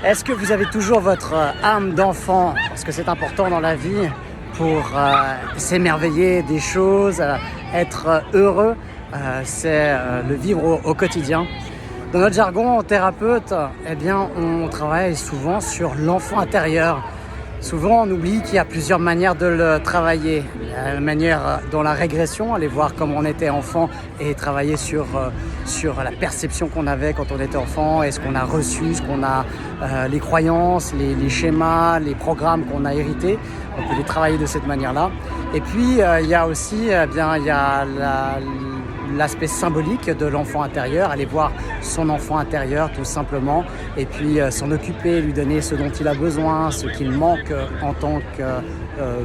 Est-ce que vous avez toujours votre âme d'enfant? Parce que c'est important dans la vie pour s'émerveiller des choses, être heureux, c'est le vivre au quotidien. Dans notre jargon thérapeute, eh bien, on travaille souvent sur l'enfant intérieur. Souvent, on oublie qu'il y a plusieurs manières de le travailler. Il y a la manière dans la régression, aller voir comment on était enfant et travailler sur la perception qu'on avait quand on était enfant et ce qu'on a reçu, les croyances, les schémas, les programmes qu'on a hérités. On peut les travailler de cette manière-là. Et puis, il y a aussi l'aspect symbolique de l'enfant intérieur, aller voir son enfant intérieur tout simplement et puis s'en occuper, lui donner ce dont il a besoin, ce qu'il manque en tant que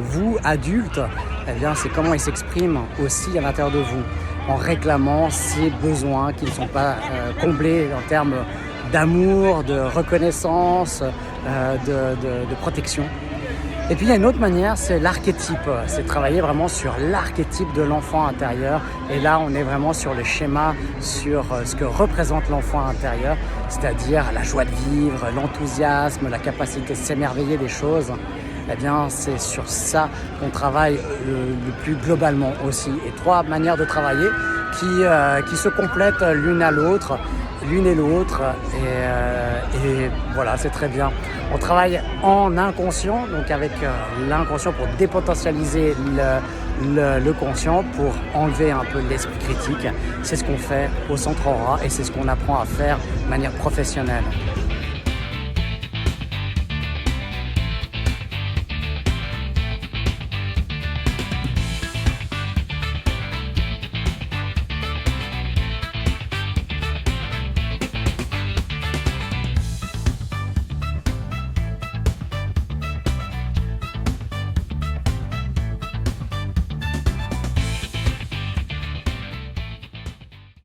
vous, adulte, eh bien c'est comment il s'exprime aussi à l'intérieur de vous en réclamant ses besoins qui ne sont pas comblés en termes d'amour, de reconnaissance, de protection. Et puis il y a une autre manière, c'est l'archétype, c'est travailler vraiment sur l'archétype de l'enfant intérieur. Et là, on est vraiment sur le schéma, sur ce que représente l'enfant intérieur, c'est-à-dire la joie de vivre, l'enthousiasme, la capacité de s'émerveiller des choses. Eh bien, c'est sur ça qu'on travaille le plus globalement aussi. Et 3 manières de travailler qui se complètent l'une et l'autre. Et voilà, c'est très bien. On travaille en inconscient, donc avec l'inconscient pour dépotentialiser le conscient, pour enlever un peu l'esprit critique. C'est ce qu'on fait au Centre Aura et c'est ce qu'on apprend à faire de manière professionnelle.